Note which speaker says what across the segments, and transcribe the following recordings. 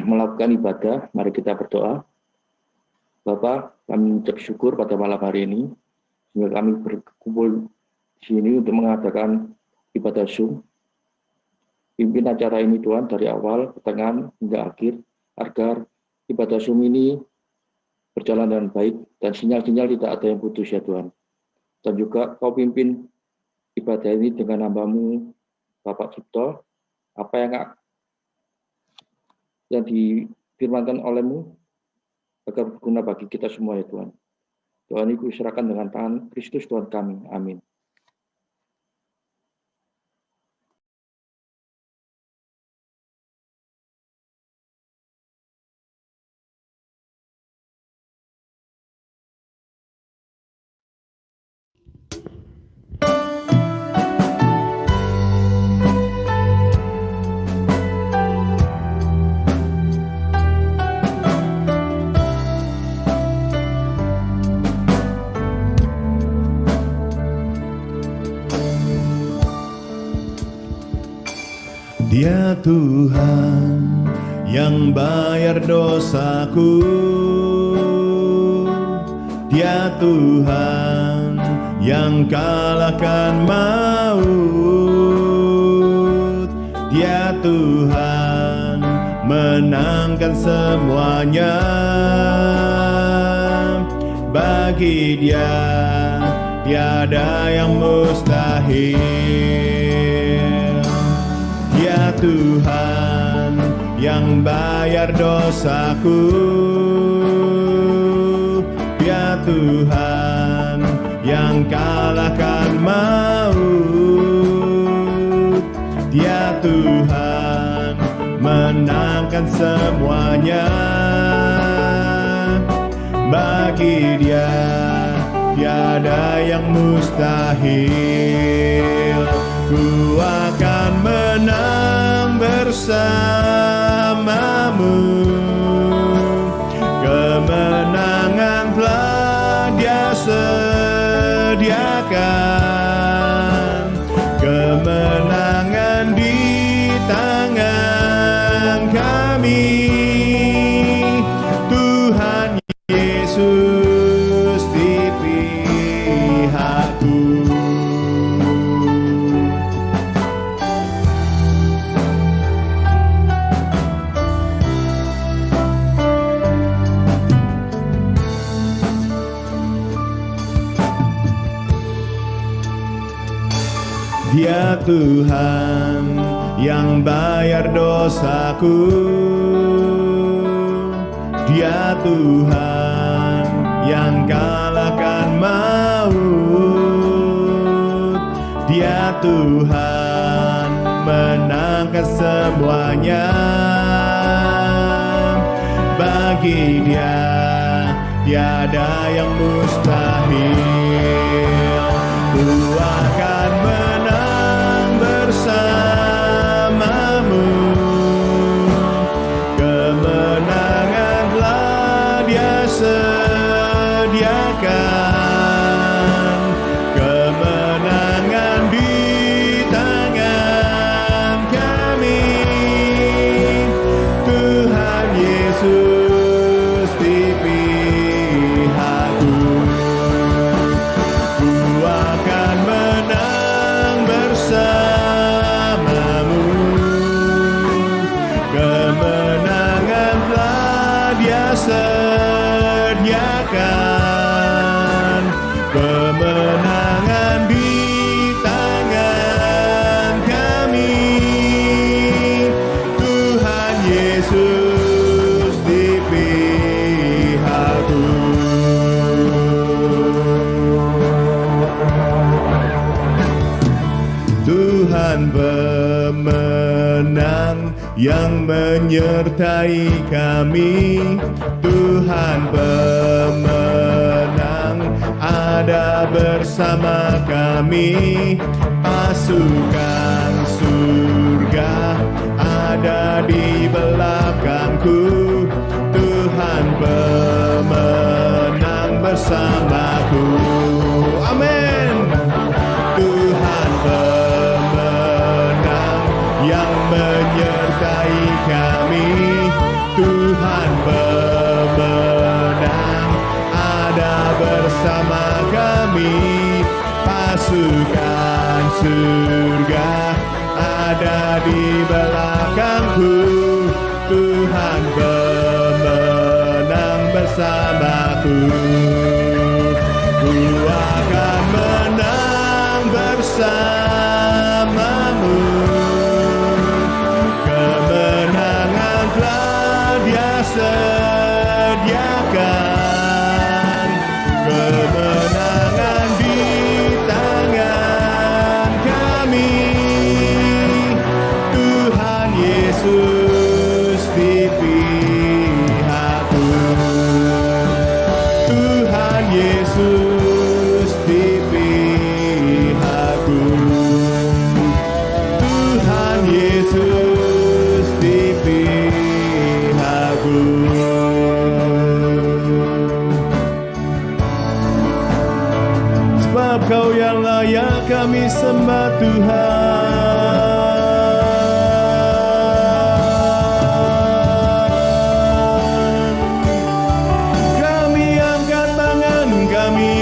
Speaker 1: melakukan ibadah, mari kita berdoa. Bapa, kami mengucap syukur pada malam hari ini, sehingga kami berkumpul di sini untuk mengadakan ibadah Zoom. Pimpin acara ini Tuhan dari awal, pertengahan, hingga akhir, agar ibadah Zoom ini berjalan dengan baik, dan sinyal-sinyal tidak ada yang putus ya Tuhan. Dan juga Kau pimpin ibadah ini dengan hamba-Mu, Bapak Cipto, apa yang difirmankan oleh-Mu, agar berguna bagi kita semua ya Tuhan. Tuhan ini kuserahkan dengan tangan Kristus Tuhan kami. Amin.
Speaker 2: Dia Tuhan yang bayar dosaku, Dia Tuhan yang kalahkan maut, Dia Tuhan menangkan semuanya. Bagi Dia tiada yang mustahil. Dia Tuhan yang bayar dosaku, Dia Tuhan yang kalahkan maut, Dia Tuhan menangkan semuanya. Bagi Dia tiada yang mustahil. Ku akan menang bersamamu, kemenangan telah Dia sediakan, kemenangan di tangan kami. Tuhan Yesus di pihakku. Dia Tuhan yang bayar dosaku, Dia Tuhan yang kalahkan maut, Dia Tuhan menangkan semuanya. Bagi Dia tiada yang mustahil. Ku akan menang bersamamu, kemenangan telah Dia sediakan, kemenangan di tangan kami. Tuhan Yesus di pihakku. Ku akan menang bersamamu, kemenangan telah Dia sediakan, kemenangan di tangan kami. Tuhan Yesus di pihakku. Tuhan pemenang yang menyertai kami, Tuhan pemenang ada bersama kami. Pasukan surga ada di belakangku, Tuhan pemenang bersamaku. Amin. Tuhan pemenang yang menyertai kami, pasukan surga ada di belakangku. Tuhan pemenang bersamaku. Ku akan menang bersamamu. Kemenangan telah Dia sediakan. Kemenangan di tangan kami. Tuhan Yesus di pihakku. Tuhan Yesus di pihakku. Tuhan Yesus di pihakku. Sebab Kau yang layak kami sembah Tuhan. Kami angkat tangan kami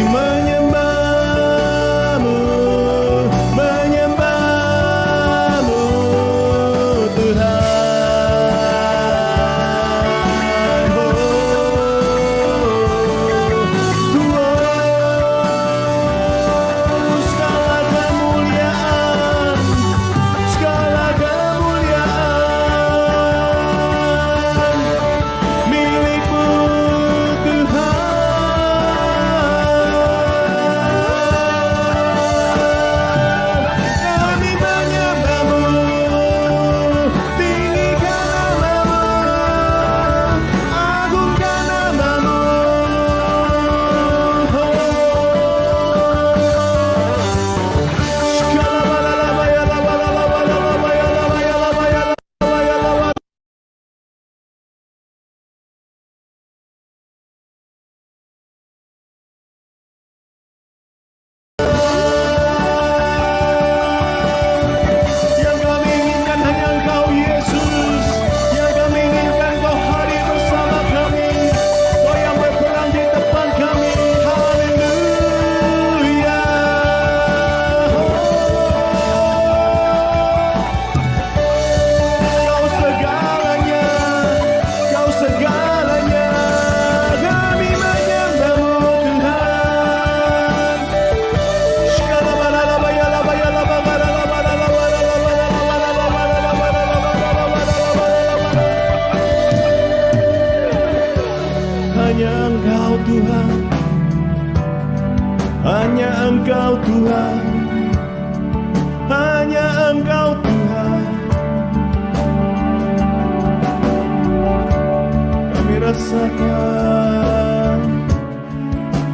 Speaker 2: menyembah-Mu, menyembah-Mu Tuhan. Segala kemuliaan, segala kemuliaan milik-Mu Tuhan. Kami menyembah-Mu, tinggikan nama-Mu, agungkan nama-Mu. Yang kami inginkan hanya Engkau Yesus. Yang kami inginkan Kau hadir bersama kami. Kau yang berperang di depan kami. Haleluya. Kau segalanya. Kau segalanya. Kami menyembah-Mu Tuhan. Hanya Engkau Tuhan, hanya Engkau Tuhan, hanya Engkau Tuhan. Kami rasakan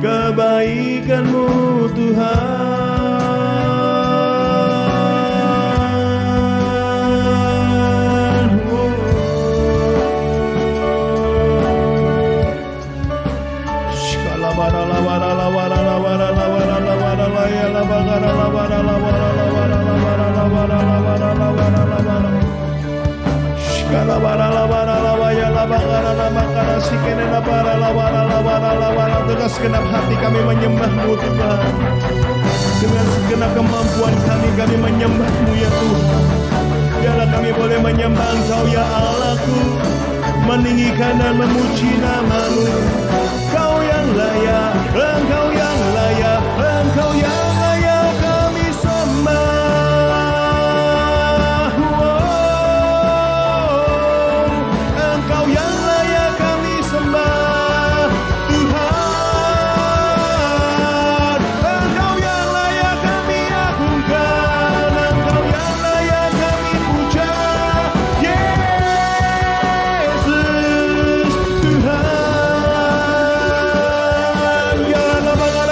Speaker 2: kebaikan-Mu Tuhan. Dengan segenap hati kami menyembah-Mu Tuhan. Dengan segenap kemampuan kami menyembah-Mu ya Tuhan. Biarlah kami boleh menyembah Engkau ya Allahku, meninggikan dan memuji nama-Mu. Engkau yang layak, Engkau yang layak, Engkau yang layak kami sembah. Engkau yang layak kami sembah Tuhan. Engkau yang layak kami agungkan. Engkau yang layak kami puja Yesus Tuhan. Ya Allah.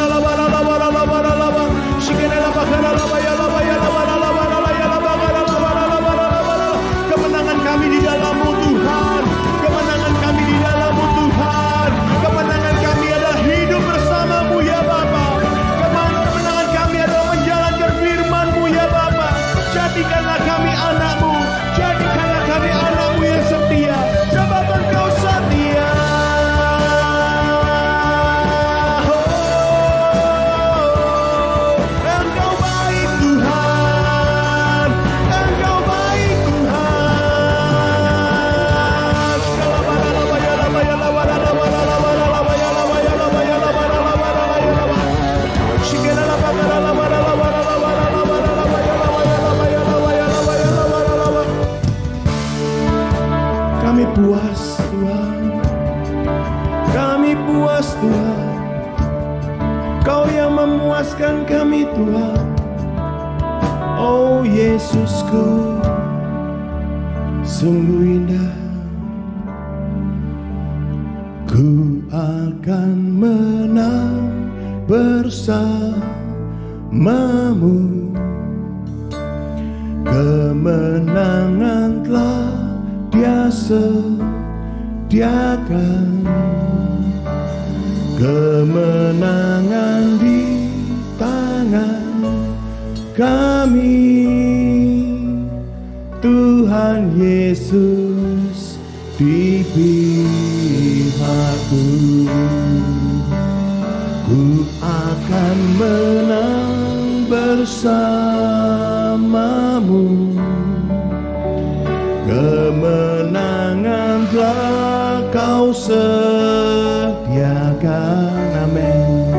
Speaker 2: Kami puas Tuhan, kami puas Tuhan, Kau yang memuaskan kami Tuhan. Oh Yesusku, sungguh indah. Ku akan menang bersamamu. Kemenangan telah Dia sediakan, kemenangan di tangan kami. Tuhan Yesus di pihakku. Ku akan menang bersamamu. Kemenangan telah Kau sediakan, amin.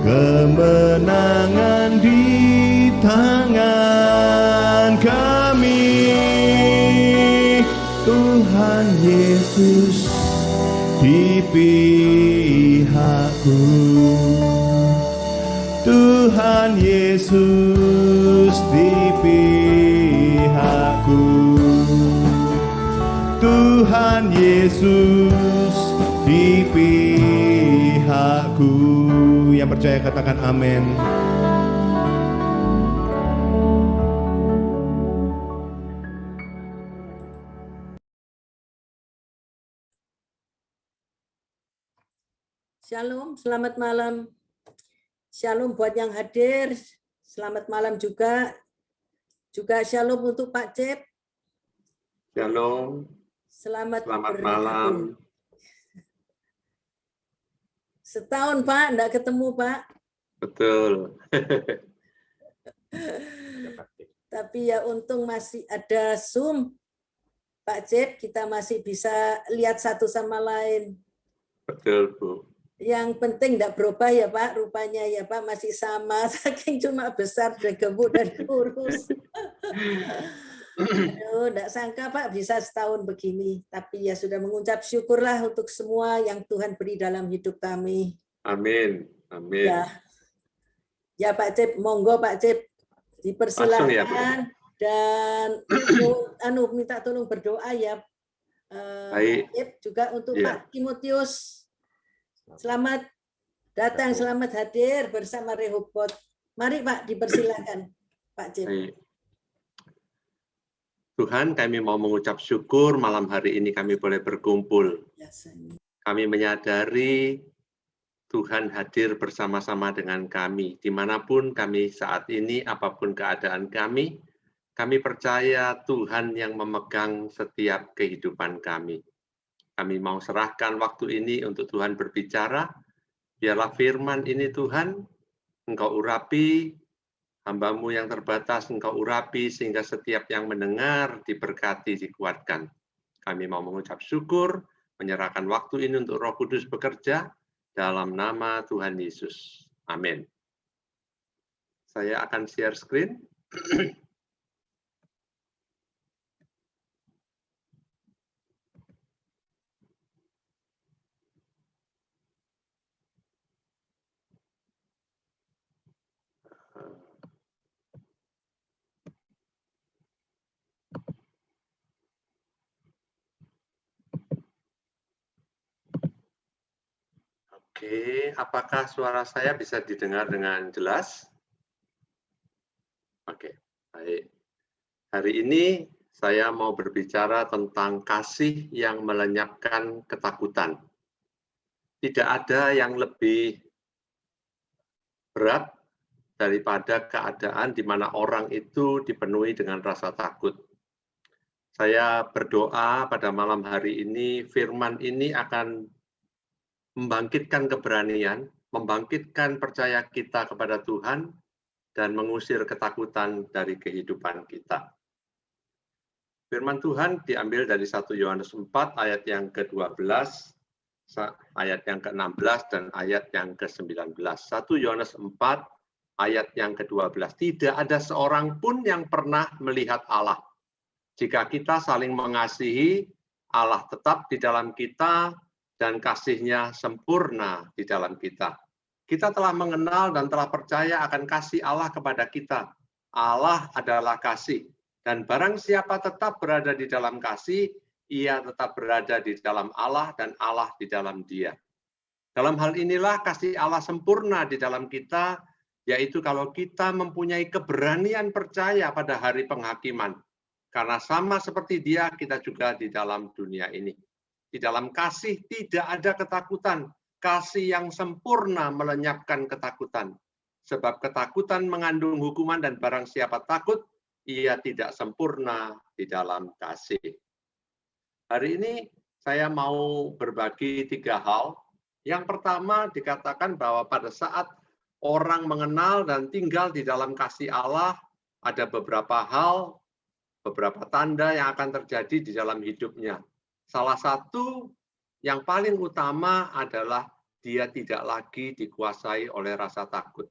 Speaker 2: Kemenangan di tangan kami. Tuhan Yesus di pihakku. Tuhan Yesus di pihakku. Tuhan Yesus di pihakku. Yang percaya katakan amin.
Speaker 3: Shalom, selamat malam. Shalom buat yang hadir. Selamat malam juga. Juga shalom untuk Pak Cep.
Speaker 4: Shalom.
Speaker 3: Selamat
Speaker 4: malam.
Speaker 3: Setahun Pak, enggak ketemu Pak.
Speaker 4: Betul.
Speaker 3: Tapi ya untung masih ada Zoom. Pak Cep, kita masih bisa lihat satu sama lain.
Speaker 4: Betul, Bu.
Speaker 3: Yang penting enggak berubah ya Pak, rupanya ya Pak masih sama, saking cuma besar dan gemuk dan kurus. Aduh, enggak sangka Pak bisa setahun begini, tapi ya sudah mengucap syukurlah untuk semua yang Tuhan beri dalam hidup kami.
Speaker 4: Amin. Amin.
Speaker 3: Ya Pak Cep, monggo Pak Cep dipersilakan ya, dan minta tolong berdoa ya. Pak Cep juga untuk Pak Timotius. Selamat datang, selamat hadir bersama Rehoboth. Mari Pak, dipersilakan Pak Cep.
Speaker 4: Tuhan, kami mau mengucap syukur malam hari ini kami boleh berkumpul. Kami menyadari Tuhan hadir bersama-sama dengan kami. Dimanapun kami saat ini, apapun keadaan kami percaya Tuhan yang memegang setiap kehidupan kami. Kami mau serahkan waktu ini untuk Tuhan berbicara. Biarlah firman ini Tuhan, Engkau urapi, hamba-Mu yang terbatas Engkau urapi, sehingga setiap yang mendengar diberkati, dikuatkan. Kami mau mengucap syukur, menyerahkan waktu ini untuk Roh Kudus bekerja, dalam nama Tuhan Yesus. Amin. Saya akan share screen. Oke, apakah suara saya bisa didengar dengan jelas? Oke, baik. Hari ini saya mau berbicara tentang kasih yang melenyapkan ketakutan. Tidak ada yang lebih berat daripada keadaan di mana orang itu dipenuhi dengan rasa takut. Saya berdoa pada malam hari ini, firman ini akan membangkitkan keberanian, membangkitkan percaya kita kepada Tuhan, dan mengusir ketakutan dari kehidupan kita. Firman Tuhan diambil dari 1 Yohanes 4 ayat yang ke-12, ayat yang ke-16, dan ayat yang ke-19. 1 Yohanes 4 ayat yang ke-12. Tidak ada seorang pun yang pernah melihat Allah. Jika kita saling mengasihi, Allah tetap di dalam kita, dan kasih-Nya sempurna di dalam kita. Kita telah mengenal dan telah percaya akan kasih Allah kepada kita. Allah adalah kasih, dan barang siapa tetap berada di dalam kasih, ia tetap berada di dalam Allah dan Allah di dalam dia. Dalam hal inilah kasih Allah sempurna di dalam kita, yaitu kalau kita mempunyai keberanian percaya pada hari penghakiman. Karena sama seperti Dia, kita juga di dalam dunia ini. Di dalam kasih tidak ada ketakutan. Kasih yang sempurna melenyapkan ketakutan. Sebab ketakutan mengandung hukuman, dan barang siapa takut, ia tidak sempurna di dalam kasih. Hari ini saya mau berbagi 3 hal. Yang pertama dikatakan bahwa pada saat orang mengenal dan tinggal di dalam kasih Allah, ada beberapa hal, beberapa tanda yang akan terjadi di dalam hidupnya. Salah satu yang paling utama adalah dia tidak lagi dikuasai oleh rasa takut.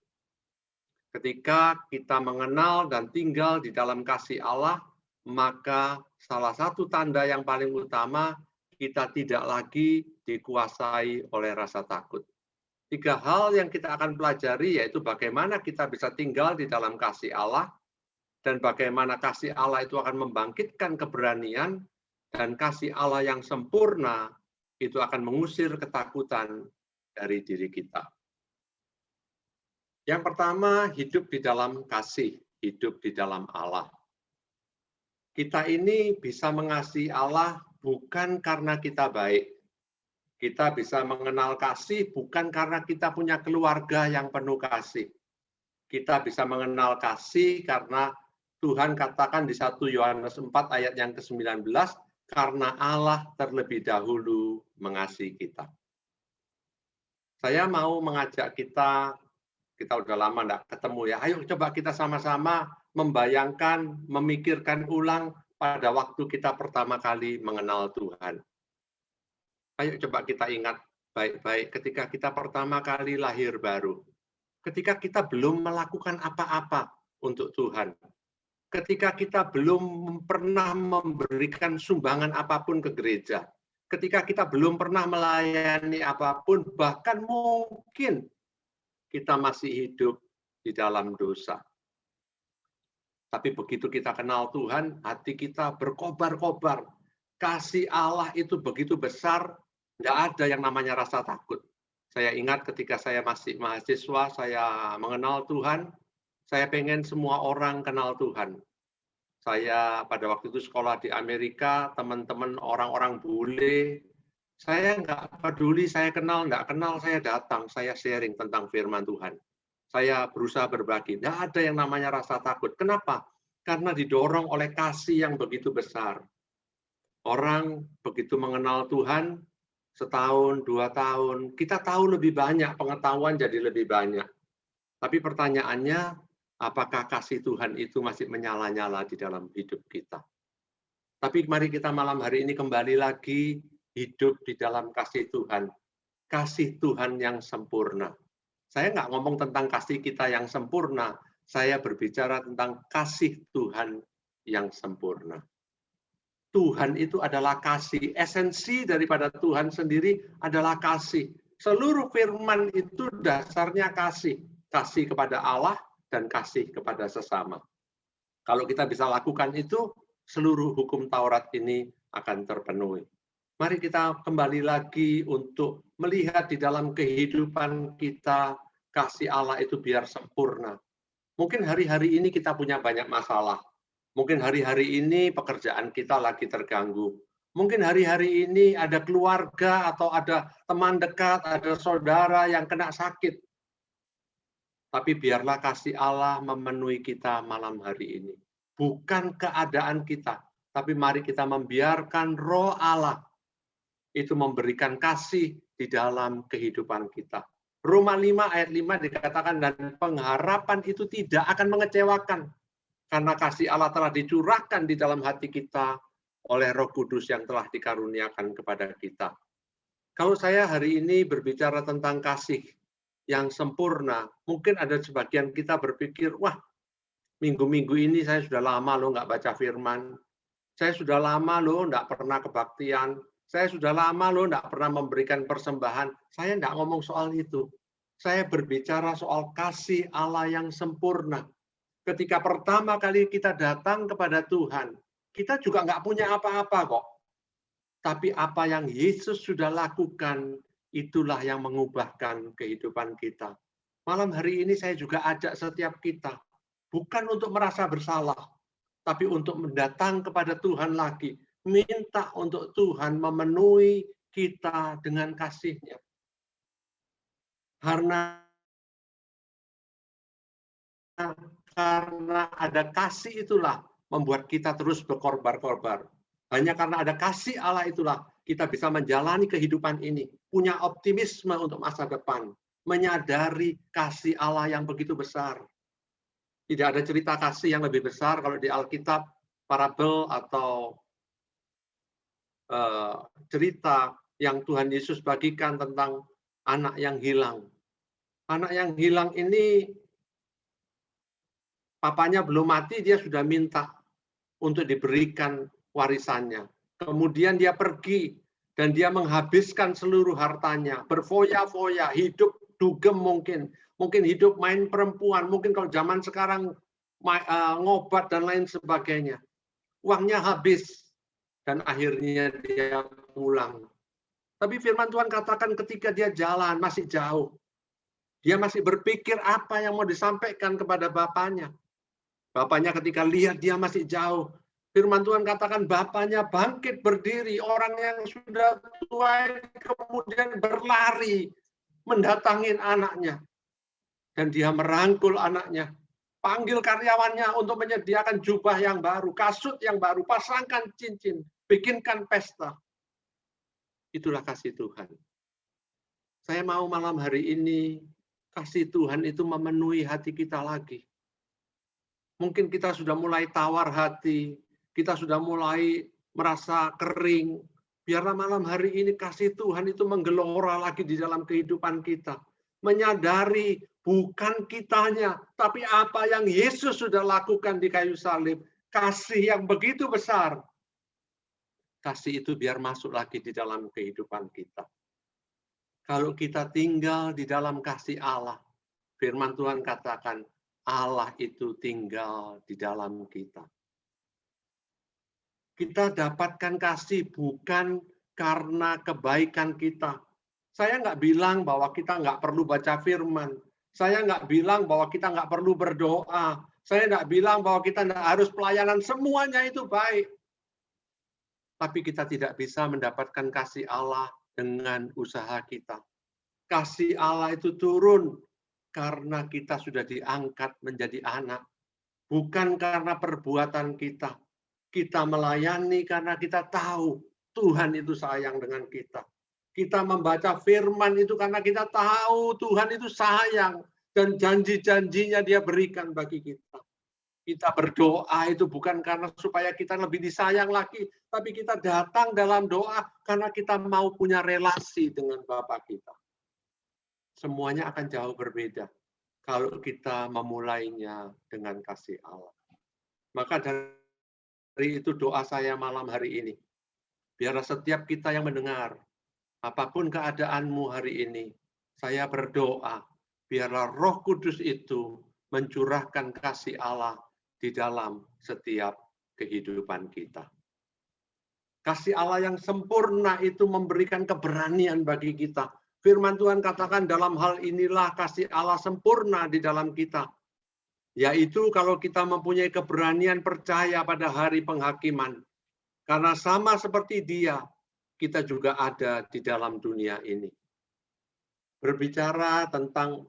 Speaker 4: Ketika kita mengenal dan tinggal di dalam kasih Allah, maka salah satu tanda yang paling utama, kita tidak lagi dikuasai oleh rasa takut. 3 hal yang kita akan pelajari, yaitu bagaimana kita bisa tinggal di dalam kasih Allah, dan bagaimana kasih Allah itu akan membangkitkan keberanian, dan kasih Allah yang sempurna itu akan mengusir ketakutan dari diri kita. Yang pertama, hidup di dalam kasih, hidup di dalam Allah. Kita ini bisa mengasihi Allah bukan karena kita baik. Kita bisa mengenal kasih bukan karena kita punya keluarga yang penuh kasih. Kita bisa mengenal kasih karena Tuhan katakan di 1 Yohanes 4 ayat yang ke-19, karena Allah terlebih dahulu mengasihi kita. Saya mau mengajak kita udah lama enggak ketemu ya, ayo coba kita sama-sama membayangkan, memikirkan ulang pada waktu kita pertama kali mengenal Tuhan. Ayo coba kita ingat baik-baik ketika kita pertama kali lahir baru. Ketika kita belum melakukan apa-apa untuk Tuhan. Ketika kita belum pernah memberikan sumbangan apapun ke gereja. Ketika kita belum pernah melayani apapun, bahkan mungkin kita masih hidup di dalam dosa. Tapi begitu kita kenal Tuhan, hati kita berkobar-kobar. Kasih Allah itu begitu besar, tidak ada yang namanya rasa takut. Saya ingat ketika saya masih mahasiswa, saya mengenal Tuhan, saya pengen semua orang kenal Tuhan. Saya pada waktu itu sekolah di Amerika, teman-teman orang-orang bule, saya nggak peduli, saya kenal, nggak kenal, saya datang, saya sharing tentang firman Tuhan. Saya berusaha berbagi, nggak ada yang namanya rasa takut. Kenapa? Karena didorong oleh kasih yang begitu besar. Orang begitu mengenal Tuhan, setahun, 2 tahun, kita tahu lebih banyak, pengetahuan jadi lebih banyak. Tapi pertanyaannya, apakah kasih Tuhan itu masih menyala-nyala di dalam hidup kita? Tapi mari kita malam hari ini kembali lagi hidup di dalam kasih Tuhan. Kasih Tuhan yang sempurna. Saya nggak ngomong tentang kasih kita yang sempurna, saya berbicara tentang kasih Tuhan yang sempurna. Tuhan itu adalah kasih. Esensi daripada Tuhan sendiri adalah kasih. Seluruh firman itu dasarnya kasih. Kasih kepada Allah dan kasih kepada sesama. Kalau kita bisa lakukan itu, seluruh hukum Taurat ini akan terpenuhi. Mari kita kembali lagi untuk melihat di dalam kehidupan kita, kasih Allah itu biar sempurna. Mungkin hari-hari ini kita punya banyak masalah. Mungkin hari-hari ini pekerjaan kita lagi terganggu. Mungkin hari-hari ini ada keluarga atau ada teman dekat, ada saudara yang kena sakit. Tapi biarlah kasih Allah memenuhi kita malam hari ini. Bukan keadaan kita, tapi mari kita membiarkan Roh Allah itu memberikan kasih di dalam kehidupan kita. Roma 5 ayat 5 dikatakan, dan pengharapan itu tidak akan mengecewakan. Karena kasih Allah telah dicurahkan di dalam hati kita oleh Roh Kudus yang telah dikaruniakan kepada kita. Kalau saya hari ini berbicara tentang kasih yang sempurna, mungkin ada sebagian kita berpikir, wah, minggu-minggu ini saya sudah lama loh nggak baca firman. Saya sudah lama loh enggak pernah kebaktian. Saya sudah lama loh enggak pernah memberikan persembahan. Saya enggak ngomong soal itu. Saya berbicara soal kasih Allah yang sempurna. Ketika pertama kali kita datang kepada Tuhan, kita juga enggak punya apa-apa kok. Tapi apa yang Yesus sudah lakukan, itulah yang mengubahkan kehidupan kita. Malam hari ini saya juga ajak setiap kita, bukan untuk merasa bersalah, tapi untuk mendatang kepada Tuhan lagi, minta untuk Tuhan memenuhi kita dengan kasih-Nya. Karena ada kasih itulah membuat kita terus berkorbar-korbar. Hanya karena ada kasih Allah itulah kita bisa menjalani kehidupan ini, punya optimisme untuk masa depan, menyadari kasih Allah yang begitu besar. Tidak ada cerita kasih yang lebih besar kalau di Alkitab, parabel atau cerita yang Tuhan Yesus bagikan tentang anak yang hilang. Anak yang hilang ini, papanya belum mati, dia sudah minta untuk diberikan warisannya. Kemudian dia pergi dan dia menghabiskan seluruh hartanya, berfoya-foya, hidup dugem mungkin hidup main perempuan, mungkin kalau zaman sekarang ngobat dan lain sebagainya. Uangnya habis dan akhirnya dia pulang. Tapi firman Tuhan katakan ketika dia jalan masih jauh, dia masih berpikir apa yang mau disampaikan kepada bapaknya. Bapaknya ketika lihat dia masih jauh, firman Tuhan katakan bapaknya bangkit berdiri, orang yang sudah tua kemudian berlari mendatangin anaknya. Dan dia merangkul anaknya, panggil karyawannya untuk menyediakan jubah yang baru, kasut yang baru, pasangkan cincin, bikinkan pesta. Itulah kasih Tuhan. Saya mau malam hari ini, kasih Tuhan itu memenuhi hati kita lagi. Mungkin kita sudah mulai tawar hati, kita sudah mulai merasa kering. Biarlah malam hari ini kasih Tuhan itu menggelora lagi di dalam kehidupan kita. Menyadari bukan kitanya, tapi apa yang Yesus sudah lakukan di kayu salib. Kasih yang begitu besar. Kasih itu biar masuk lagi di dalam kehidupan kita. Kalau kita tinggal di dalam kasih Allah, firman Tuhan katakan, Allah itu tinggal di dalam kita. Kita dapatkan kasih bukan karena kebaikan kita. Saya nggak bilang bahwa kita nggak perlu baca firman. Saya nggak bilang bahwa kita nggak perlu berdoa. Saya nggak bilang bahwa kita nggak harus pelayanan. Semuanya itu baik. Tapi kita tidak bisa mendapatkan kasih Allah dengan usaha kita. Kasih Allah itu turun karena kita sudah diangkat menjadi anak. Bukan karena perbuatan kita. Kita melayani karena kita tahu Tuhan itu sayang dengan kita. Kita membaca firman itu karena kita tahu Tuhan itu sayang. Dan janji-janjinya dia berikan bagi kita. Kita berdoa itu bukan karena supaya kita lebih disayang lagi. Tapi kita datang dalam doa karena kita mau punya relasi dengan Bapa kita. Semuanya akan jauh berbeda kalau kita memulainya dengan kasih Allah. Maka dari itu doa saya malam hari ini. Biarlah setiap kita yang mendengar, apapun keadaanmu hari ini, saya berdoa, biarlah Roh Kudus itu mencurahkan kasih Allah di dalam setiap kehidupan kita. Kasih Allah yang sempurna itu memberikan keberanian bagi kita. Firman Tuhan katakan dalam hal inilah kasih Allah sempurna di dalam kita. Yaitu kalau kita mempunyai keberanian percaya pada hari penghakiman. Karena sama seperti Dia, kita juga ada di dalam dunia ini. Berbicara tentang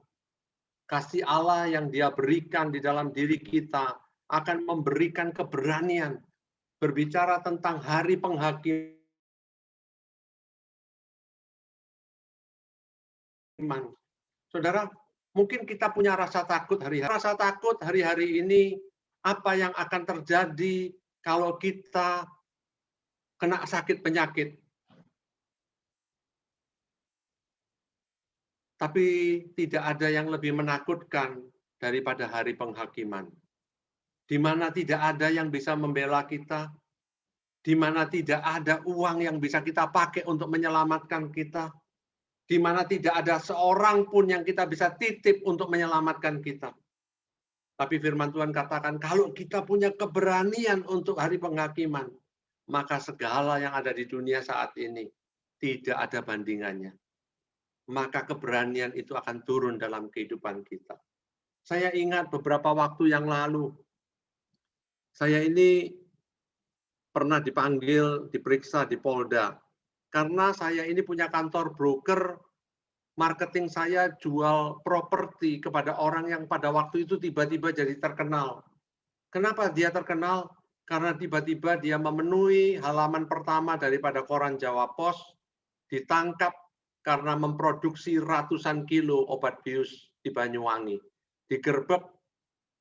Speaker 4: kasih Allah yang Dia berikan di dalam diri kita akan memberikan keberanian. Berbicara tentang hari penghakiman. Saudara, mungkin kita punya rasa takut hari-hari ini apa yang akan terjadi kalau kita kena sakit penyakit. Tapi tidak ada yang lebih menakutkan daripada hari penghakiman. Di mana tidak ada yang bisa membela kita, di mana tidak ada uang yang bisa kita pakai untuk menyelamatkan kita, di mana tidak ada seorang pun yang kita bisa titip untuk menyelamatkan kita. Tapi firman Tuhan katakan, kalau kita punya keberanian untuk hari penghakiman, maka segala yang ada di dunia saat ini tidak ada bandingannya. Maka keberanian itu akan turun dalam kehidupan kita. Saya ingat beberapa waktu yang lalu, saya ini pernah dipanggil, diperiksa di Polda. Karena saya ini punya kantor broker, marketing saya jual properti kepada orang yang pada waktu itu tiba-tiba jadi terkenal. Kenapa dia terkenal? Karena tiba-tiba dia memenuhi halaman pertama daripada koran Jawa Pos, ditangkap karena memproduksi ratusan kilo obat bius di Banyuwangi. Digerebek,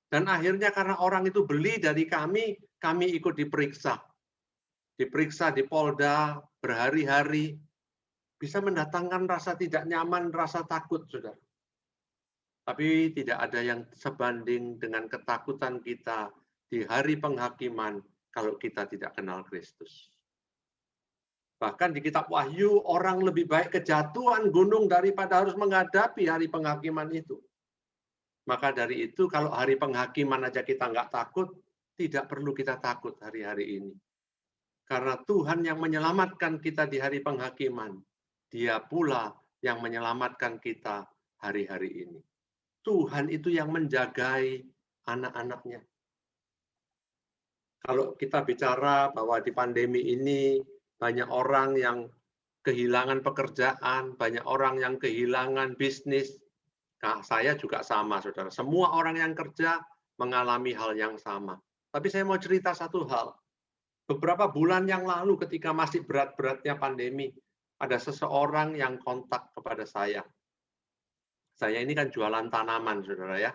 Speaker 4: dan akhirnya karena orang itu beli dari kami ikut diperiksa. Diperiksa di Polda berhari-hari, bisa mendatangkan rasa tidak nyaman, rasa takut, saudara. Tapi tidak ada yang sebanding dengan ketakutan kita di hari penghakiman kalau kita tidak kenal Kristus. Bahkan di kitab Wahyu, orang lebih baik kejatuhan gunung daripada harus menghadapi hari penghakiman itu. Maka dari itu, kalau hari penghakiman aja kita nggak takut, tidak perlu kita takut hari-hari ini. Karena Tuhan yang menyelamatkan kita di hari penghakiman, Dia pula yang menyelamatkan kita hari-hari ini. Tuhan itu yang menjagai anak-anaknya. Kalau kita bicara bahwa di pandemi ini banyak orang yang kehilangan pekerjaan, banyak orang yang kehilangan bisnis, nah, saya juga sama, saudara. Semua orang yang kerja mengalami hal yang sama. Tapi saya mau cerita satu hal. Beberapa bulan yang lalu ketika masih berat-beratnya pandemi, ada seseorang yang kontak kepada saya. Saya ini kan jualan tanaman, saudara ya.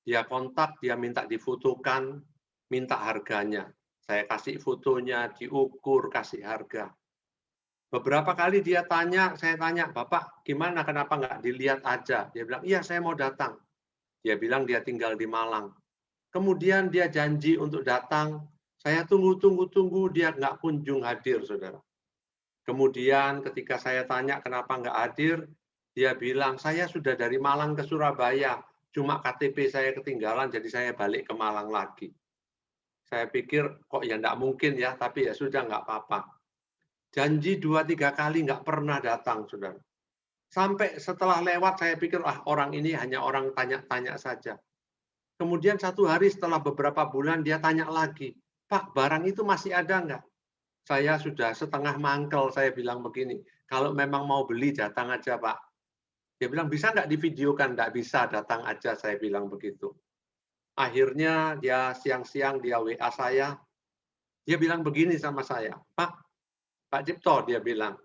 Speaker 4: Dia kontak, dia minta difotokan, minta harganya. Saya kasih fotonya, diukur, kasih harga. Beberapa kali dia tanya, saya tanya, Bapak gimana, kenapa nggak dilihat aja? Dia bilang, iya saya mau datang. Dia bilang dia tinggal di Malang. Kemudian dia janji untuk datang. Saya tunggu, dia nggak kunjung hadir, saudara. Kemudian ketika saya tanya kenapa nggak hadir, dia bilang, saya sudah dari Malang ke Surabaya, cuma KTP saya ketinggalan, jadi saya balik ke Malang lagi. Saya pikir, kok ya nggak mungkin ya, tapi ya sudah nggak apa-apa. Janji 2-3 kali nggak pernah datang, saudara. Sampai setelah lewat, saya pikir, orang ini hanya orang tanya-tanya saja. Kemudian satu hari setelah beberapa bulan, dia tanya lagi, Pak, barang itu masih ada nggak? Saya sudah setengah mangkel, saya bilang begini, kalau memang mau beli, datang aja, Pak. Dia bilang, bisa nggak divideokan? Nggak bisa, datang aja, saya bilang begitu. Akhirnya dia siang-siang, dia WA saya, dia bilang begini sama saya, Pak Cipto, dia bilang,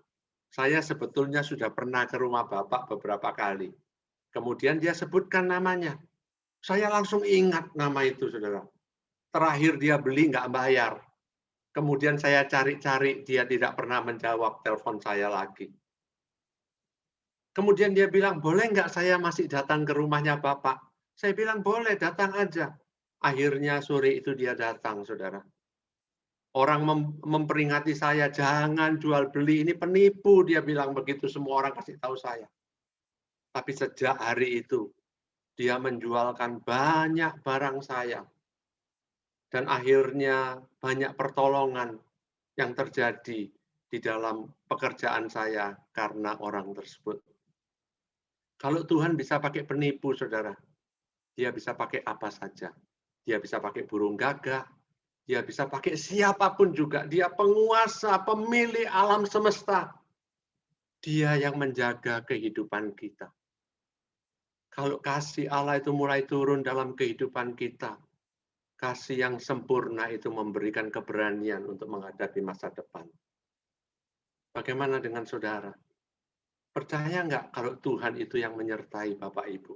Speaker 4: saya sebetulnya sudah pernah ke rumah Bapak beberapa kali. Kemudian dia sebutkan namanya. Saya langsung ingat nama itu, saudara. Terakhir dia beli nggak bayar. Kemudian saya cari-cari, dia tidak pernah menjawab telepon saya lagi. Kemudian dia bilang, boleh nggak saya masih datang ke rumahnya Bapak? Saya bilang, boleh, datang aja. Akhirnya sore itu dia datang, saudara. Orang memperingati saya, jangan jual beli, ini penipu, dia bilang begitu, semua orang kasih tahu saya. Tapi sejak hari itu, dia menjualkan banyak barang saya. Dan akhirnya banyak pertolongan yang terjadi di dalam pekerjaan saya karena orang tersebut. Kalau Tuhan bisa pakai penipu, saudara, dia bisa pakai apa saja. Dia bisa pakai burung gagak, dia bisa pakai siapapun juga. Dia penguasa, pemilik alam semesta. Dia yang menjaga kehidupan kita. Kalau kasih Allah itu mulai turun dalam kehidupan kita, kasih yang sempurna itu memberikan keberanian untuk menghadapi masa depan. Bagaimana dengan saudara? Percaya nggak kalau Tuhan itu yang menyertai Bapak Ibu?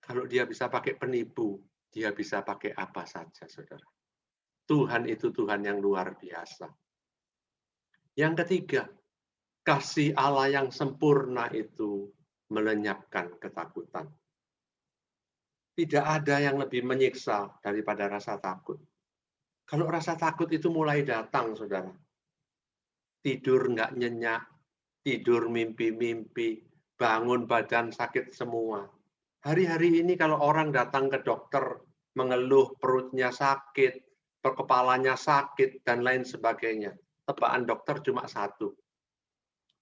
Speaker 4: Kalau dia bisa pakai penipu, dia bisa pakai apa saja, saudara. Tuhan itu Tuhan yang luar biasa. Yang ketiga, kasih Allah yang sempurna itu melenyapkan ketakutan. Tidak ada yang lebih menyiksa daripada rasa takut. Kalau rasa takut itu mulai datang, saudara. Tidur nggak nyenyak, tidur mimpi-mimpi, bangun badan sakit semua. Hari-hari ini kalau orang datang ke dokter, mengeluh perutnya sakit, kepalanya sakit, dan lain sebagainya. Tebakan dokter cuma satu.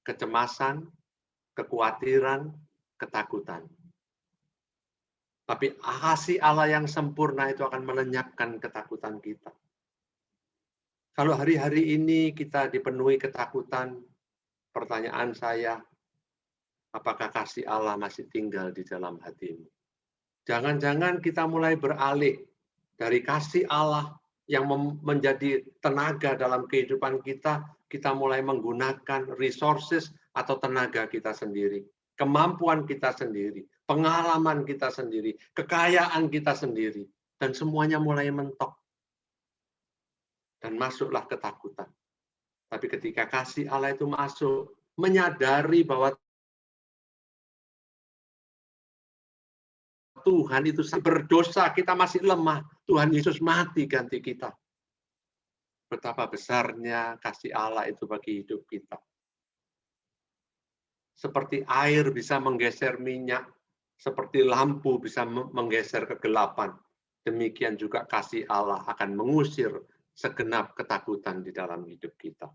Speaker 4: Kecemasan, kekhawatiran, ketakutan. Tapi kasih Allah yang sempurna itu akan melenyapkan ketakutan kita. Kalau hari-hari ini kita dipenuhi ketakutan, pertanyaan saya, apakah kasih Allah masih tinggal di dalam hatimu? Jangan-jangan kita mulai beralih dari kasih Allah yang menjadi tenaga dalam kehidupan kita, kita mulai menggunakan resources atau tenaga kita sendiri, kemampuan kita sendiri, pengalaman kita sendiri, kekayaan kita sendiri, dan semuanya mulai mentok. Dan masuklah ketakutan. Tapi ketika kasih Allah itu masuk, menyadari bahwa Tuhan itu berdosa, kita masih lemah, Tuhan Yesus mati ganti kita. Betapa besarnya kasih Allah itu bagi hidup kita. Seperti air bisa menggeser minyak, seperti lampu bisa menggeser kegelapan, demikian juga kasih Allah akan mengusir segenap ketakutan di dalam hidup kita.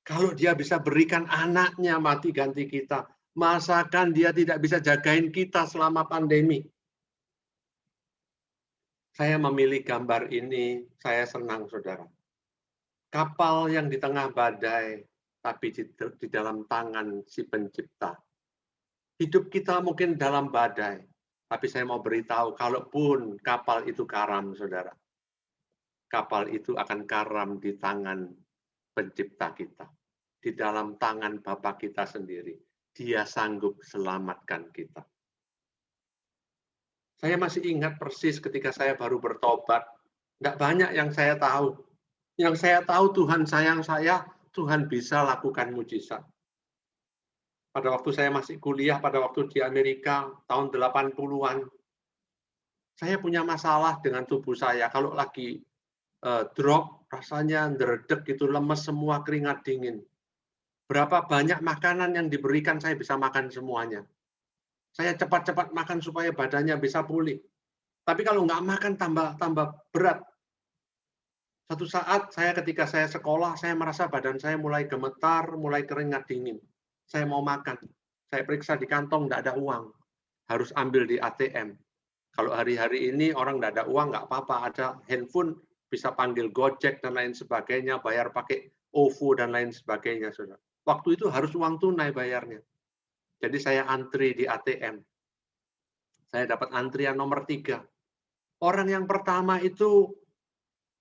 Speaker 4: Kalau dia bisa berikan anaknya mati ganti kita, masakan dia tidak bisa jagain kita selama pandemi? Saya memilih gambar ini, saya senang, saudara. Kapal yang di tengah badai, tapi di dalam tangan si pencipta. Hidup kita mungkin dalam badai, tapi saya mau beritahu, kalaupun kapal itu karam, saudara, kapal itu akan karam di tangan pencipta kita. Di dalam tangan Bapa kita sendiri. Dia sanggup selamatkan kita. Saya masih ingat persis ketika saya baru bertobat. Tidak banyak yang saya tahu. Yang saya tahu Tuhan sayang saya, Tuhan bisa lakukan mujizat. Pada waktu saya masih kuliah, pada waktu di Amerika, tahun 80-an, saya punya masalah dengan tubuh saya. Kalau lagi drop, rasanya ndredeg gitu, lemes semua, keringat dingin. Berapa banyak makanan yang diberikan, saya bisa makan semuanya. Saya cepat-cepat makan supaya badannya bisa pulih. Tapi kalau nggak makan, tambah berat. Satu saat, ketika saya sekolah, saya merasa badan saya mulai gemetar, mulai keringat dingin. Saya mau makan. Saya periksa di kantong, nggak ada uang. Harus ambil di ATM. Kalau hari-hari ini orang nggak ada uang, nggak apa-apa. Ada handphone, bisa panggil Gojek dan lain sebagainya, bayar pakai OVO dan lain sebagainya. Saudara. Waktu itu harus uang tunai bayarnya. Jadi saya antri di ATM. Saya dapat antrian nomor 3. Orang yang pertama itu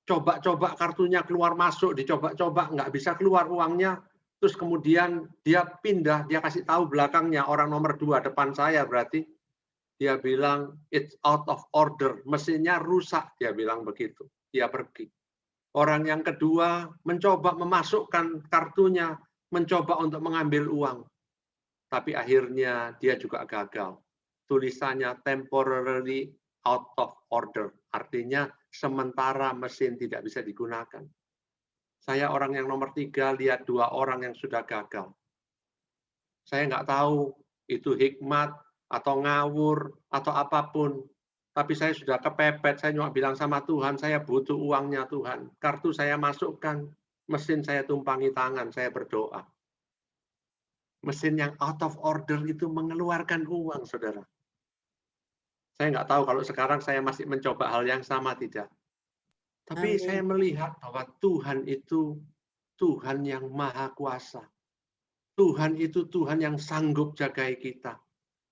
Speaker 4: coba-coba kartunya keluar masuk, dicoba-coba, nggak bisa keluar uangnya. Terus kemudian dia pindah, dia kasih tahu belakangnya, orang nomor 2 depan saya berarti. Dia bilang, it's out of order, mesinnya rusak, dia bilang begitu. Dia pergi. Orang yang kedua mencoba memasukkan kartunya, mencoba untuk mengambil uang. Tapi akhirnya dia juga gagal. Tulisannya temporarily out of order. Artinya sementara mesin tidak bisa digunakan. Saya orang yang nomor 3, lihat 2 orang yang sudah gagal. Saya nggak tahu itu hikmat, atau ngawur, atau apapun. Tapi saya sudah kepepet, saya cuma bilang sama Tuhan, saya butuh uangnya Tuhan. Kartu saya masukkan, mesin saya tumpangi tangan, saya berdoa. Mesin yang out of order itu mengeluarkan uang, saudara. Saya nggak tahu kalau sekarang saya masih mencoba hal yang sama, tidak. Tapi saya melihat bahwa Tuhan itu Tuhan yang maha kuasa. Tuhan itu Tuhan yang sanggup jagai kita.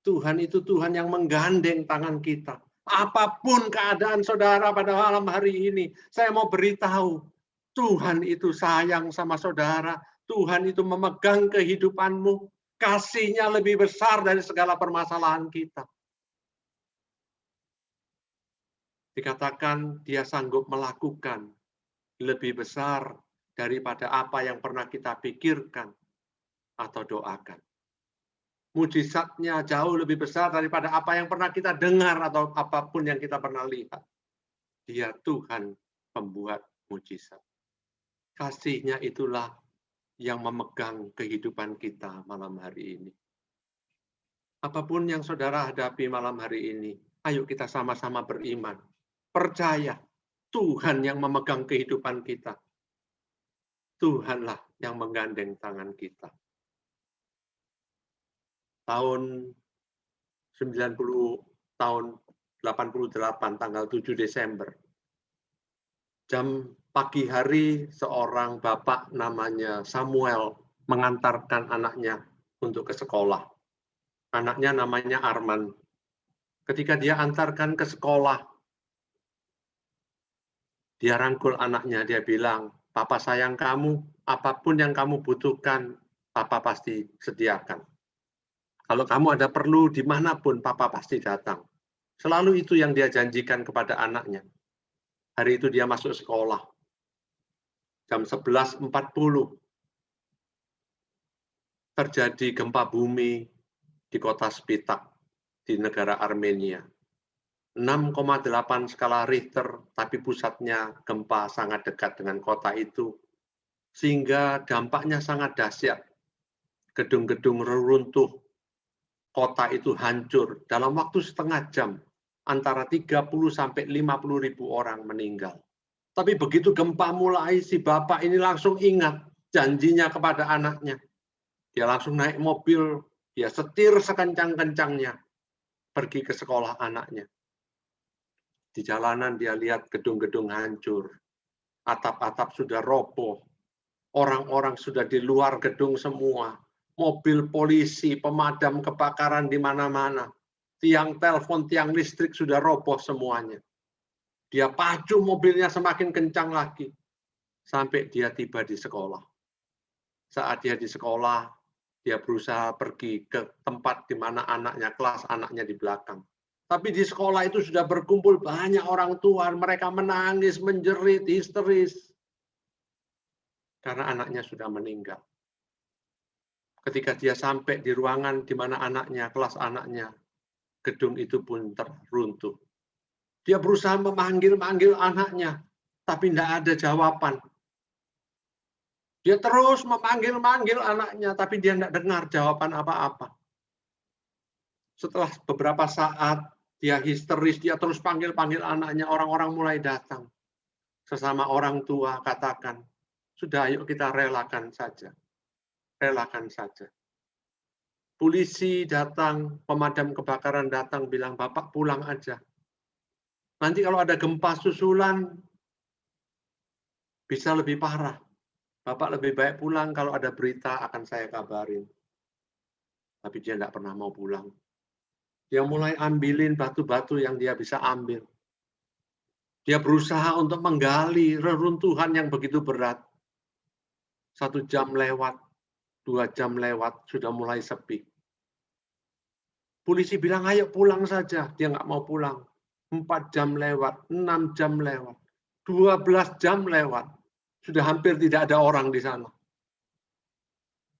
Speaker 4: Tuhan itu Tuhan yang menggandeng tangan kita. Apapun keadaan saudara pada malam hari ini, saya mau beritahu, Tuhan itu sayang sama saudara. Tuhan itu memegang kehidupanmu. Kasihnya lebih besar dari segala permasalahan kita. Dikatakan dia sanggup melakukan lebih besar daripada apa yang pernah kita pikirkan atau doakan. Mujizatnya jauh lebih besar daripada apa yang pernah kita dengar atau apapun yang kita pernah lihat. Dia Tuhan pembuat mujizat. Kasih-Nya itulah yang memegang kehidupan kita malam hari ini. Apapun yang saudara hadapi malam hari ini, ayo kita sama-sama beriman. Percaya Tuhan yang memegang kehidupan kita. Tuhanlah yang menggandeng tangan kita. Tahun 88 tanggal 7 Desember. Jam pagi hari seorang bapak namanya Samuel mengantarkan anaknya untuk ke sekolah. Anaknya namanya Arman. Ketika dia antarkan ke sekolah, dia rangkul anaknya, dia bilang, "Papa sayang kamu, apapun yang kamu butuhkan, Papa pasti sediakan. Kalau kamu ada perlu dimanapun, Papa pasti datang." Selalu itu yang dia janjikan kepada anaknya. Hari itu dia masuk sekolah. Jam 11.40 terjadi gempa bumi di kota Spitak di negara Armenia. 6,8 skala Richter, tapi pusatnya gempa sangat dekat dengan kota itu, sehingga dampaknya sangat dahsyat. Gedung-gedung reruntuh, kota itu hancur dalam waktu setengah jam, antara 30 sampai 50 ribu orang meninggal. Tapi begitu gempa mulai, si bapak ini langsung ingat janjinya kepada anaknya. Dia langsung naik mobil, dia setir sekencang-kencangnya, pergi ke sekolah anaknya. Di jalanan dia lihat gedung-gedung hancur, atap-atap sudah roboh, orang-orang sudah di luar gedung semua, mobil polisi, pemadam kebakaran di mana-mana, tiang telepon, tiang listrik sudah roboh semuanya. Dia pacu mobilnya semakin kencang lagi, sampai dia tiba di sekolah. Saat dia di sekolah, dia berusaha pergi ke tempat di mana anaknya, kelas anaknya di belakang. Tapi di sekolah itu sudah berkumpul banyak orang tua, mereka menangis, menjerit, histeris. Karena anaknya sudah meninggal. Ketika dia sampai di ruangan di mana anaknya, kelas anaknya, gedung itu pun terruntuh. Dia berusaha memanggil-manggil anaknya, tapi tidak ada jawaban. Dia terus memanggil-manggil anaknya, tapi dia tidak dengar jawaban apa-apa. Setelah beberapa saat, dia histeris, dia terus panggil-panggil anaknya, orang-orang mulai datang. Sesama orang tua katakan, sudah ayo kita relakan saja. Relakan saja. Polisi datang, pemadam kebakaran datang, bilang, "Bapak pulang aja. Nanti kalau ada gempa susulan, bisa lebih parah. Bapak lebih baik pulang, kalau ada berita akan saya kabarin." Tapi dia tidak pernah mau pulang. Dia mulai ambilin batu-batu yang dia bisa ambil. Dia berusaha untuk menggali reruntuhan yang begitu berat. 1 jam lewat, 2 jam lewat, sudah mulai sepi. Polisi bilang, "Ayo pulang saja." Dia nggak mau pulang. 4 jam lewat, 6 jam lewat, 12 jam lewat. Sudah hampir tidak ada orang di sana.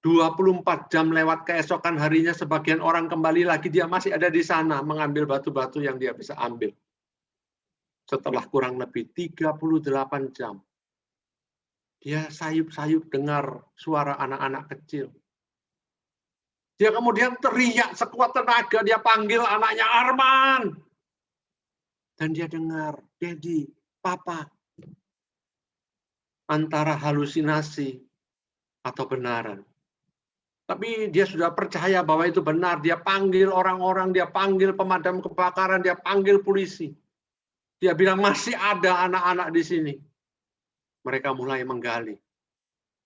Speaker 4: 24 jam lewat, keesokan harinya sebagian orang kembali lagi, dia masih ada di sana mengambil batu-batu yang dia bisa ambil. Setelah kurang lebih 38 jam, dia sayup-sayup dengar suara anak-anak kecil. Dia kemudian teriak sekuat tenaga, dia panggil anaknya, "Arman!" Dan dia dengar, "Daddy, Papa." Antara halusinasi atau benaran. Tapi dia sudah percaya bahwa itu benar. Dia panggil orang-orang, dia panggil pemadam kebakaran, dia panggil polisi. Dia bilang, "Masih ada anak-anak di sini." Mereka mulai menggali.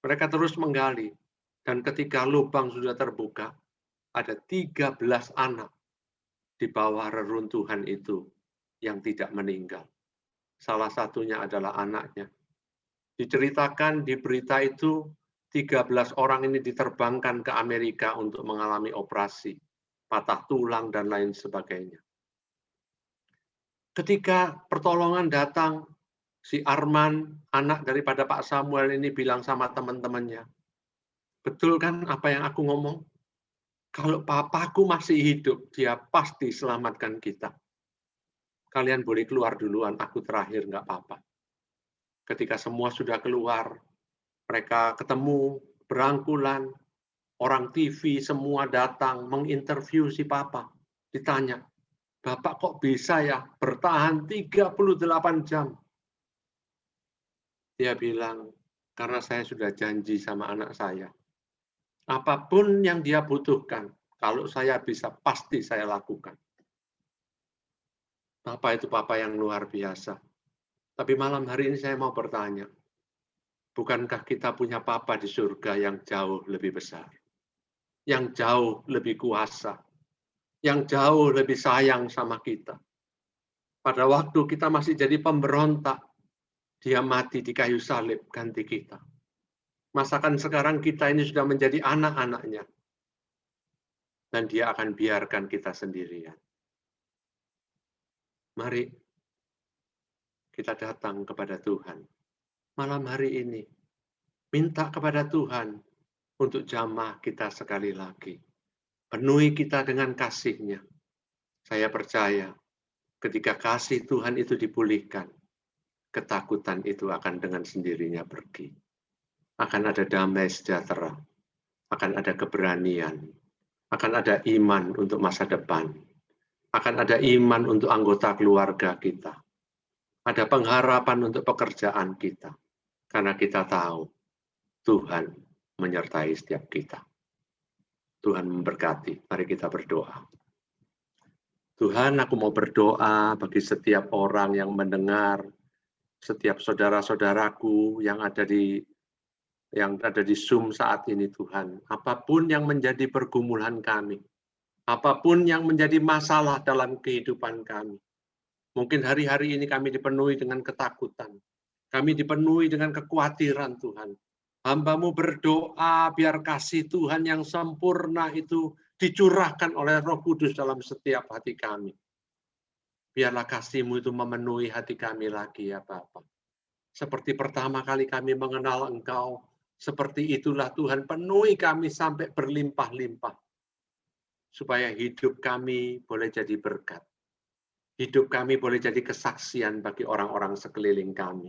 Speaker 4: Mereka terus menggali. Dan ketika lubang sudah terbuka, ada 13 anak di bawah reruntuhan itu yang tidak meninggal. Salah satunya adalah anaknya. Diceritakan di berita itu, 13 orang ini diterbangkan ke Amerika untuk mengalami operasi, patah tulang dan lain sebagainya. Ketika pertolongan datang, si Arman, anak daripada Pak Samuel ini bilang sama teman-temannya, "Betul kan apa yang aku ngomong? Kalau papaku masih hidup, dia pasti selamatkan kita. Kalian boleh keluar duluan, aku terakhir, nggak apa-apa." ketika semua sudah keluar, mereka ketemu, berangkulan, orang TV semua datang menginterview si Papa. Ditanya, Bapak kok bisa ya bertahan 38 jam? Dia bilang, karena saya sudah janji sama anak saya. Apapun yang dia butuhkan, kalau saya bisa, pasti saya lakukan. Papa itu Papa yang luar biasa. Tapi malam hari ini saya mau bertanya, bukankah kita punya Papa di surga yang jauh lebih besar? Yang jauh lebih kuasa? Yang jauh lebih sayang sama kita? Pada waktu kita masih jadi pemberontak, dia mati di kayu salib ganti kita. Masakan sekarang kita ini sudah menjadi anak-anaknya. Dan dia akan biarkan kita sendirian. Mari kita datang kepada Tuhan. Malam hari ini, minta kepada Tuhan untuk jamah kita sekali lagi. Penuhi kita dengan kasih-Nya. Saya percaya ketika kasih Tuhan itu dipulihkan, ketakutan itu akan dengan sendirinya pergi. Akan ada damai sejahtera, akan ada keberanian, akan ada iman untuk masa depan, akan ada iman untuk anggota keluarga kita, ada pengharapan untuk pekerjaan kita, karena kita tahu Tuhan menyertai setiap kita. Tuhan memberkati. Mari kita berdoa. Tuhan, aku mau berdoa bagi setiap orang yang mendengar, setiap saudara-saudaraku yang ada di Zoom saat ini, Tuhan. Apapun yang menjadi pergumulan kami, apapun yang menjadi masalah dalam kehidupan kami. Mungkin hari-hari ini kami dipenuhi dengan ketakutan. Kami dipenuhi dengan kekhawatiran, Tuhan. Hamba-Mu berdoa biar kasih Tuhan yang sempurna itu dicurahkan oleh Roh Kudus dalam setiap hati kami. Biarlah kasih-Mu itu memenuhi hati kami lagi, ya Bapa. Seperti pertama kali kami mengenal Engkau, seperti itulah Tuhan penuhi kami sampai berlimpah-limpah. Supaya hidup kami boleh jadi berkat. Hidup kami boleh jadi kesaksian bagi orang-orang sekeliling kami.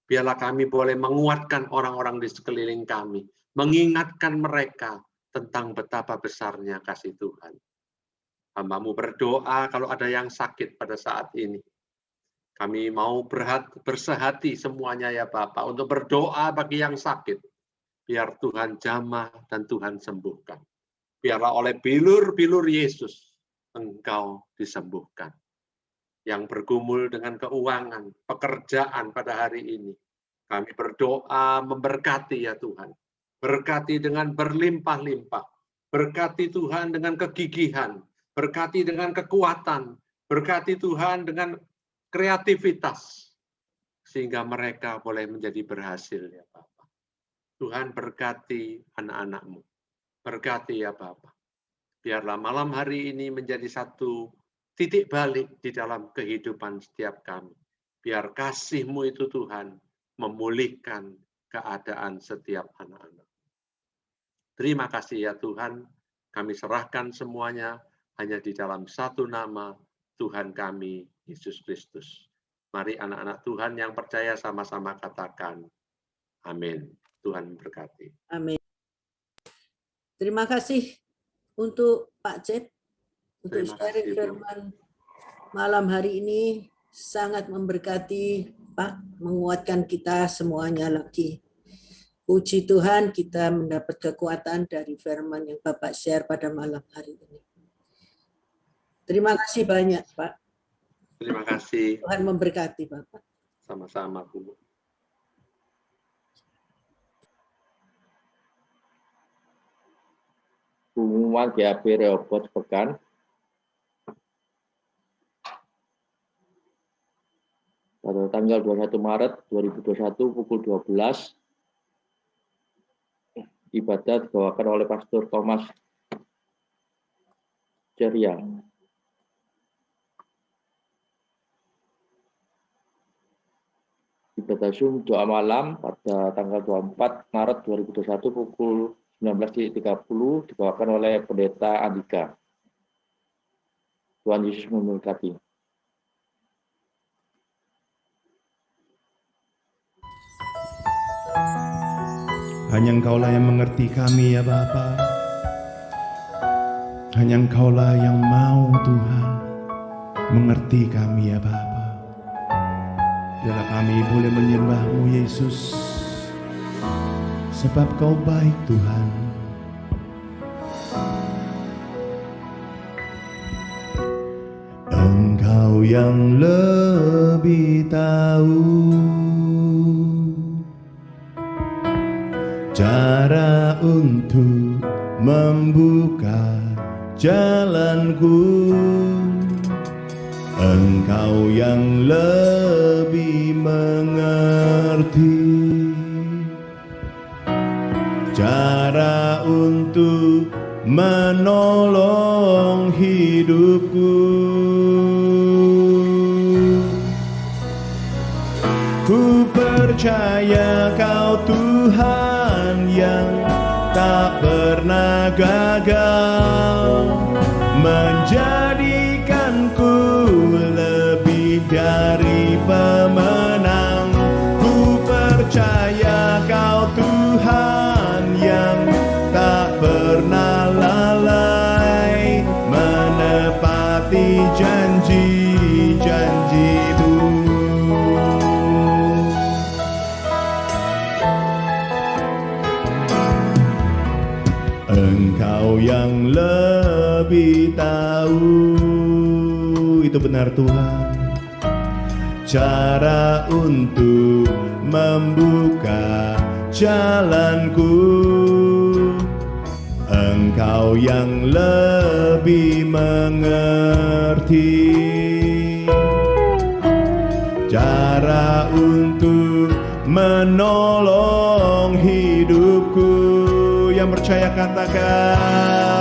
Speaker 4: Biarlah kami boleh menguatkan orang-orang di sekeliling kami. Mengingatkan mereka tentang betapa besarnya kasih Tuhan. Hamba-Mu berdoa kalau ada yang sakit pada saat ini. Kami mau bersehati semuanya ya Bapak. Untuk berdoa bagi yang sakit. Biar Tuhan jamah dan Tuhan sembuhkan. Biarlah oleh bilur-bilur Yesus Engkau disembuhkan. Yang bergumul dengan keuangan, pekerjaan pada hari ini. Kami berdoa memberkati ya Tuhan. Berkati dengan berlimpah-limpah. Berkati Tuhan dengan kegigihan. Berkati dengan kekuatan. Berkati Tuhan dengan kreativitas. Sehingga mereka boleh menjadi berhasil ya Bapak. Tuhan berkati anak-anak-Mu. Berkati ya Bapak. Biarlah malam hari ini menjadi satu titik balik di dalam kehidupan setiap kami. Biar kasih-Mu itu Tuhan memulihkan keadaan setiap anak-anak. Terima kasih ya Tuhan, kami serahkan semuanya hanya di dalam satu nama Tuhan kami, Yesus Kristus. Mari anak-anak Tuhan yang percaya sama-sama katakan, amin. Tuhan memberkati.
Speaker 3: Amin. Terima kasih untuk Pak Cep. Untuk sharing firman malam hari ini sangat memberkati Pak, menguatkan kita semuanya lagi. Puji Tuhan kita mendapat kekuatan dari firman yang Bapak share pada malam hari ini. Terima kasih banyak Pak.
Speaker 4: Terima kasih.
Speaker 3: Tuhan memberkati Bapak.
Speaker 4: Sama-sama Bu.
Speaker 1: Pengumuman GAP Rehoboth Pekan. Pada tanggal 21 Maret 2021 pukul 12, ibadah dibawakan oleh Pastor Thomas Ceria. Ibadah Zoom doa malam pada tanggal 24 Maret 2021 pukul 19.30 dibawakan oleh Pendeta Andika. Tuhan Yesus memberkati.
Speaker 2: Hanya Engkaulah yang mengerti kami ya Bapa. Hanya Engkaulah yang mau Tuhan mengerti kami ya Bapa. Biarlah kami boleh menyembah-Mu Yesus, sebab Kau baik Tuhan. Engkau yang lebih tahu cara untuk membuka jalanku. Engkau yang lebih mengerti cara untuk menolong hidupku. Ku percaya Kau Tuhan yang tak pernah gagal, menjadikanku lebih dari pemenang. Ku percaya Kau Tuhan yang tak pernah lalai, menepati janji-janji-Mu. Engkau yang lebih tahu, itu benar Tuhan, cara untuk membuka jalanku. Engkau yang lebih mengerti cara untuk menolong hidupku. Yang percaya katakan,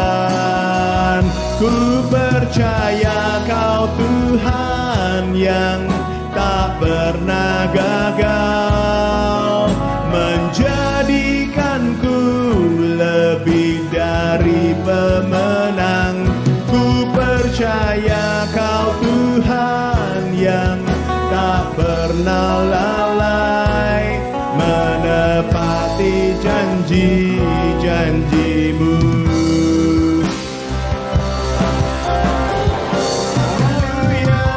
Speaker 2: ku percaya Kau Tuhan yang tak pernah gagal, menjadikanku lebih dari pemenang. Ku percaya Kau Tuhan yang tak pernah lalai, menepati janji-janji-Mu. Haleluya,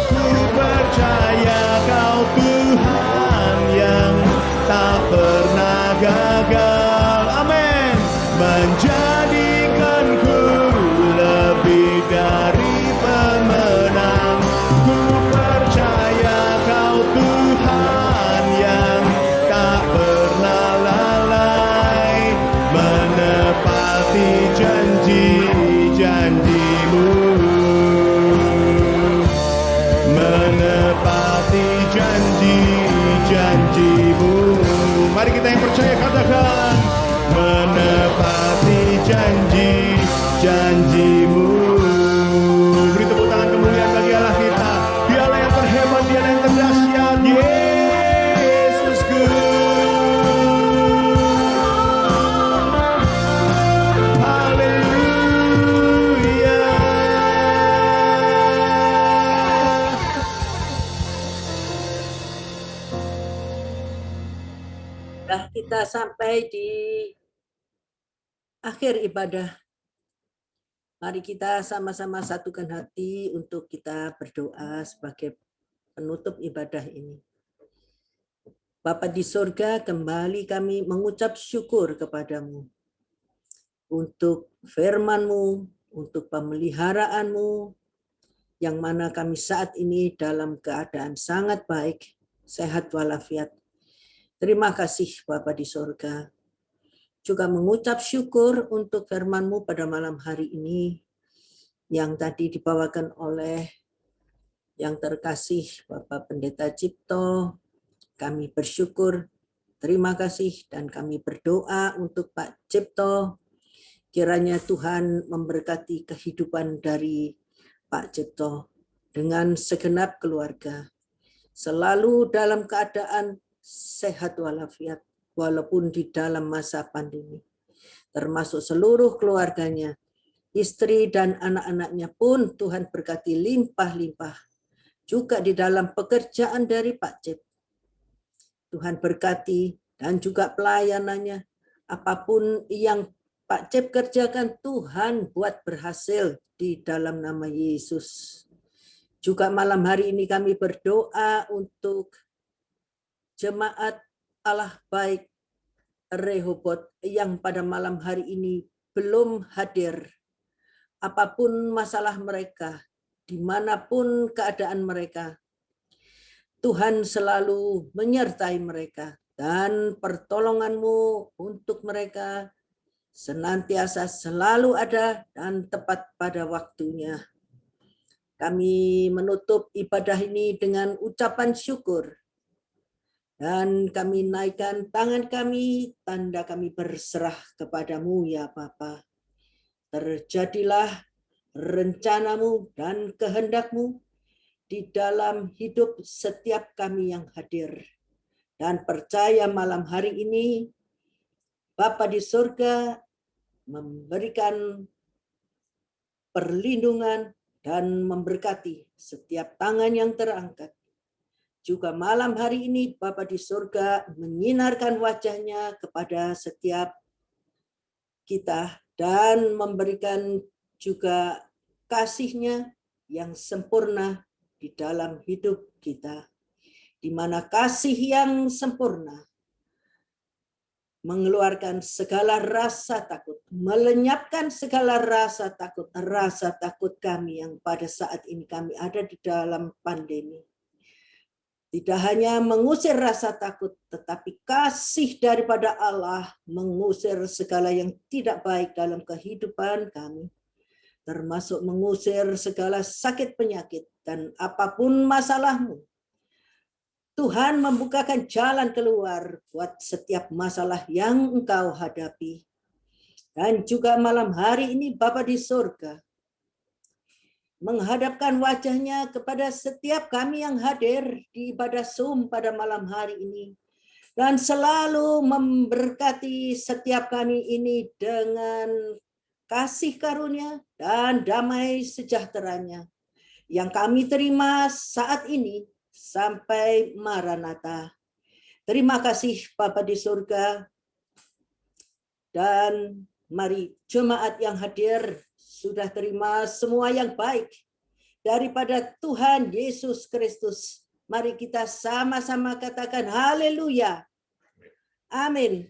Speaker 2: ku percaya Kau Tuhan yang tak pernah gagal. Amin. Menjadikanku lebih dari pemenang. Ku percaya Kau Tuhan yang tak pernah lalai, menepati janji-janji-Mu, menepati janji-janji-Mu. Mari kita yang percaya katakan, menepati janji-janji-Mu. Beri tepuk tangan kemuliaan bagi Allah kita. Dialah yang terhebat, Dialah yang terdahsyat, Yesusku. Haleluya.
Speaker 3: Nah, kita sampai di akhir ibadah. Mari kita sama-sama satukan hati untuk kita berdoa sebagai penutup ibadah ini. Bapa di surga, kembali kami mengucap syukur kepadamu untuk firman-Mu, untuk pemeliharaan-Mu, yang mana kami saat ini dalam keadaan sangat baik, sehat walafiat. Terima kasih Bapa di surga. Juga mengucap syukur untuk firman-Mu pada malam hari ini yang tadi dibawakan oleh yang terkasih Bapak Pendeta Cipto. Kami bersyukur, terima kasih, dan kami berdoa untuk Pak Cipto. Kiranya Tuhan memberkati kehidupan dari Pak Cipto dengan segenap keluarga, selalu dalam keadaan sehat walafiat, walaupun di dalam masa pandemi, termasuk seluruh keluarganya, istri dan anak-anaknya pun Tuhan berkati limpah-limpah. Juga di dalam pekerjaan dari Pak Cip, Tuhan berkati, dan juga pelayanannya, Apapun yang Pak Cep kerjakan, Tuhan buat berhasil di dalam nama Yesus. Juga malam hari ini kami berdoa untuk jemaat Allah Baik Rehoboth yang pada malam hari ini belum hadir. Apapun masalah mereka, dimanapun keadaan mereka, Tuhan selalu menyertai mereka. Dan pertolongan-Mu untuk mereka senantiasa selalu ada dan tepat pada waktunya. Kami menutup ibadah ini dengan ucapan syukur. Dan kami naikkan tangan kami, tanda kami berserah kepadamu ya Bapa. Terjadilah rencana-Mu dan kehendak-Mu di dalam hidup setiap kami yang hadir. Dan percaya malam hari ini, Bapa di surga memberikan perlindungan dan memberkati setiap tangan yang terangkat. Juga malam hari ini Bapa di surga menyinarkan wajah-Nya kepada setiap kita dan memberikan juga kasih-Nya yang sempurna di dalam hidup kita. Di mana kasih yang sempurna mengeluarkan segala rasa takut, melenyapkan segala rasa takut kami yang pada saat ini kami ada di dalam pandemi. Tidak hanya mengusir rasa takut, tetapi kasih daripada Allah mengusir segala yang tidak baik dalam kehidupan kami, termasuk mengusir segala sakit penyakit dan apapun masalahmu. Tuhan membukakan jalan keluar buat setiap masalah yang engkau hadapi. Dan juga malam hari ini Bapa di surga menghadapkan wajah-Nya kepada setiap kami yang hadir di ibadah Zoom pada malam hari ini. Dan selalu memberkati setiap kami ini dengan kasih karunia dan damai sejahtera-Nya yang kami terima saat ini sampai Maranatha. Terima kasih Bapa di surga. Dan mari jemaat yang hadir sudah terima semua yang baik daripada Tuhan Yesus Kristus. Mari kita sama-sama katakan haleluya. Amin.